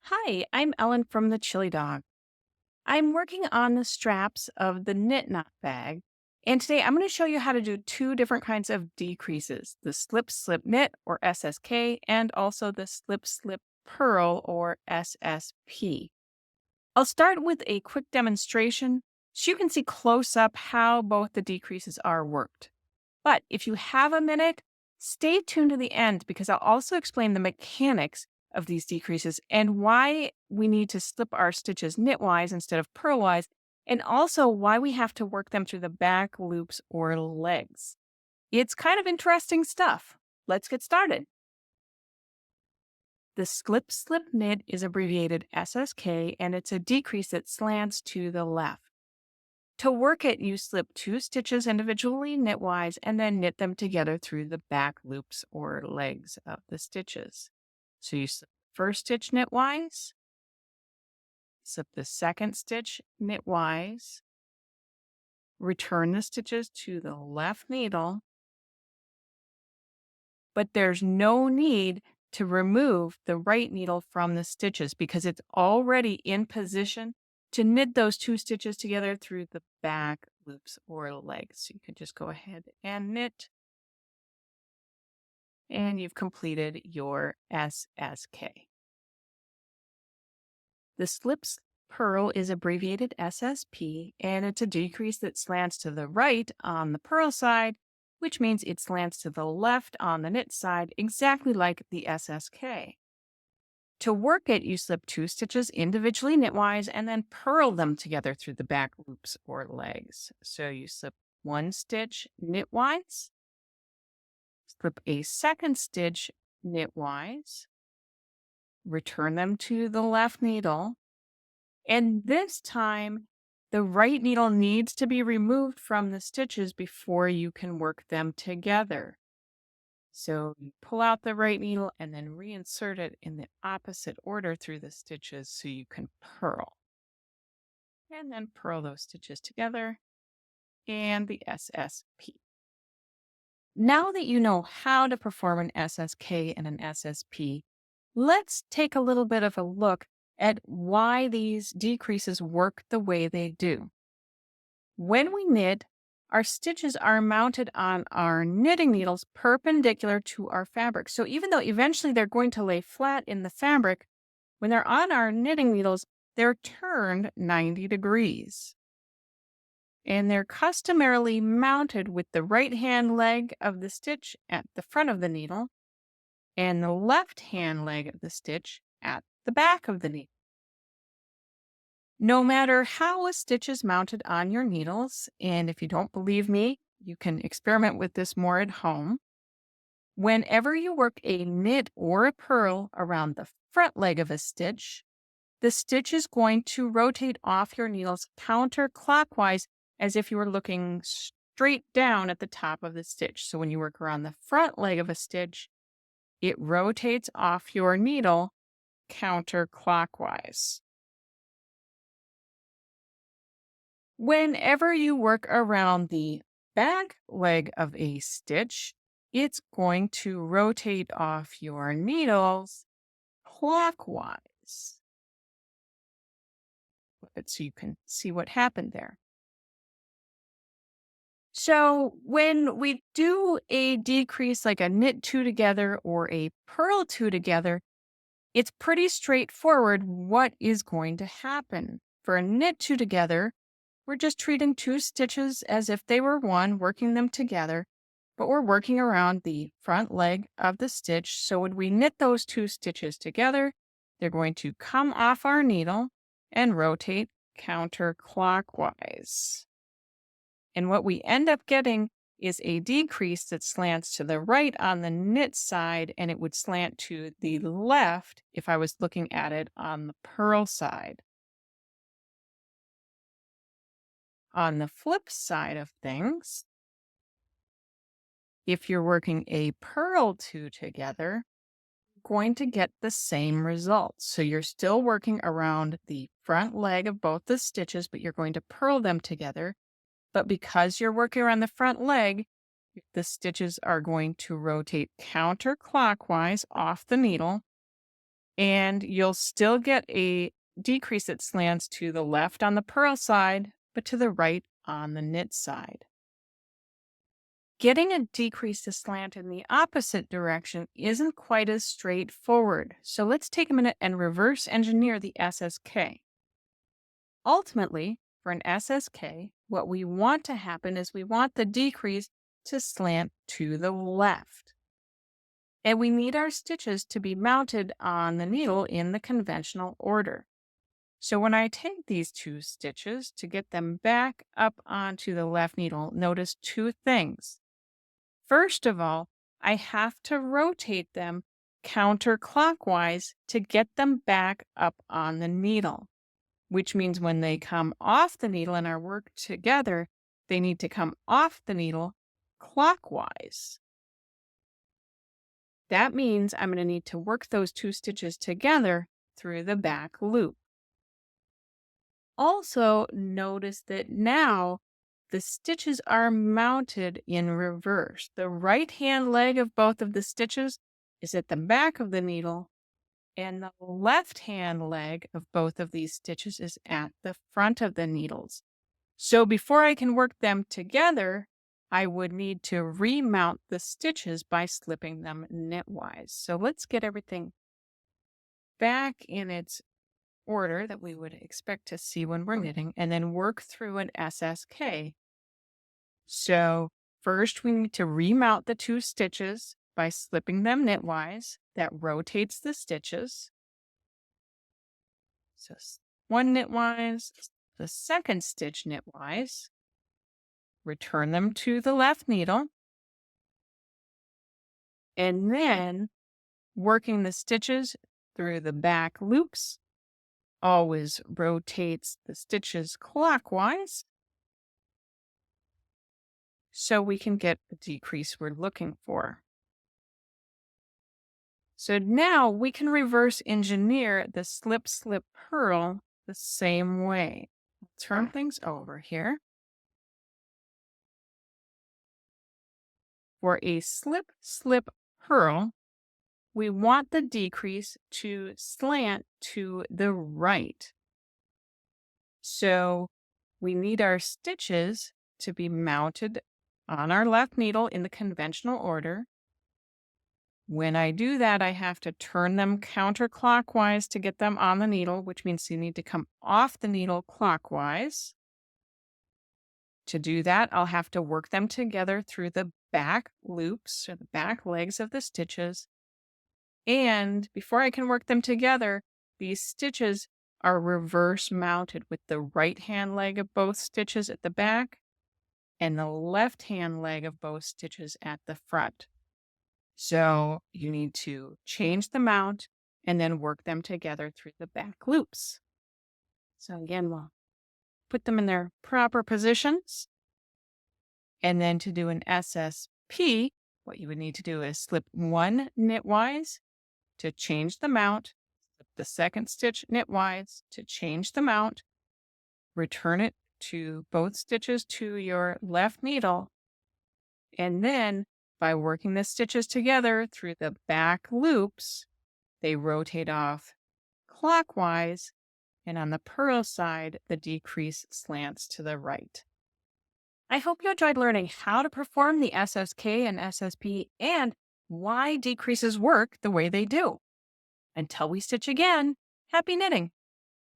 Hi, I'm Ellen from the Chili Dog. I'm working on the straps of the knit knot bag, and today I'm going to show you how to do two different kinds of decreases, the slip slip knit or SSK and also the slip slip purl or SSP. I'll start with a quick demonstration so you can see close up how both the decreases are worked. But if you have a minute, stay tuned to the end because I'll also explain the mechanics of these decreases and why we need to slip our stitches knitwise instead of purlwise, and also why we have to work them through the back loops or legs. It's kind of interesting stuff. Let's get started. The slip slip knit is abbreviated SSK and it's a decrease that slants to the left. To work it, you slip two stitches individually knitwise and then knit them together through the back loops or legs of the stitches. So you slip the first stitch knitwise, slip the second stitch knitwise, return the stitches to the left needle, but there's no need to remove the right needle from the stitches because it's already in position to knit those two stitches together through the back loops or legs. So you can just go ahead and knit, and you've completed your SSK. The slips purl is abbreviated SSP, and it's a decrease that slants to the right on the purl side, which means it slants to the left on the knit side, exactly like the SSK. To work it, you slip two stitches individually knitwise and then purl them together through the back loops or legs. So you slip one stitch knitwise, slip a second stitch knitwise, return them to the left needle, and this time the right needle needs to be removed from the stitches before you can work them together. So you pull out the right needle and then reinsert it in the opposite order through the stitches so you can purl. And then purl those stitches together and the SSP. Now that you know how to perform an SSK and an SSP, let's take a little bit of a look at why these decreases work the way they do. When we knit, our stitches are mounted on our knitting needles perpendicular to our fabric. So even though eventually they're going to lay flat in the fabric, when they're on our knitting needles, they're turned 90 degrees. And they're customarily mounted with the right hand leg of the stitch at the front of the needle and the left hand leg of the stitch at the back of the needle. No matter how a stitch is mounted on your needles, and if you don't believe me, you can experiment with this more at home. Whenever you work a knit or a purl around the front leg of a stitch, the stitch is going to rotate off your needles counterclockwise as if you were looking straight down at the top of the stitch. So when you work around the front leg of a stitch, it rotates off your needle counterclockwise. Whenever you work around the back leg of a stitch, it's going to rotate off your needles clockwise. So you can see what happened there. So when we do a decrease like a knit two together or a purl two together, it's pretty straightforward what is going to happen. For a knit two together, we're just treating two stitches as if they were one, working them together, but we're working around the front leg of the stitch. So when we knit those two stitches together, they're going to come off our needle and rotate counterclockwise. And what we end up getting is a decrease that slants to the right on the knit side, and it would slant to the left if I was looking at it on the purl side. On the flip side of things, if you're working a purl two together, you're going to get the same result. So you're still working around the front leg of both the stitches, but you're going to purl them together. But because you're working around the front leg, the stitches are going to rotate counterclockwise off the needle. And you'll still get a decrease that slants to the left on the purl side, but to the right on the knit side. Getting a decrease to slant in the opposite direction isn't quite as straightforward. So let's take a minute and reverse engineer the SSK. Ultimately, for an SSK, what we want to happen is we want the decrease to slant to the left. And we need our stitches to be mounted on the needle in the conventional order. So when I take these two stitches to get them back up onto the left needle, notice two things. First of all, I have to rotate them counterclockwise to get them back up on the needle, which means when they come off the needle and are worked together, they need to come off the needle clockwise. That means I'm going to need to work those two stitches together through the back loop. Also, notice that now the stitches are mounted in reverse. The right hand leg of both of the stitches is at the back of the needle, and the left hand leg of both of these stitches is at the front of the needles. So before I can work them together, I would need to remount the stitches by slipping them knitwise. So let's get everything back in its order that we would expect to see when we're knitting, and then work through an SSK. So first we need to remount the two stitches by slipping them knitwise. That rotates the stitches. So one knitwise, the second stitch knitwise. Return them to the left needle. And then working the stitches through the back loops always rotates the stitches clockwise so we can get the decrease we're looking for. So now we can reverse engineer the slip, slip, purl the same way. Turn things over here. For a slip, slip, purl, we want the decrease to slant to the right. So we need our stitches to be mounted on our left needle in the conventional order. When I do that, I have to turn them counterclockwise to get them on the needle, which means you need to come off the needle clockwise. To do that, I'll have to work them together through the back loops or the back legs of the stitches. And before I can work them together, these stitches are reverse mounted with the right hand leg of both stitches at the back and the left hand leg of both stitches at the front. So you need to change the mount and then work them together through the back loops. So again, we'll put them in their proper positions. And then to do an SSP, what you would need to do is slip one knitwise to change the mount, slip the second stitch knitwise to change the mount, return it to both stitches to your left needle, and then by working the stitches together through the back loops, they rotate off clockwise, and on the purl side, the decrease slants to the right. I hope you enjoyed learning how to perform the SSK and SSP and why decreases work the way they do. Until we stitch again, happy knitting!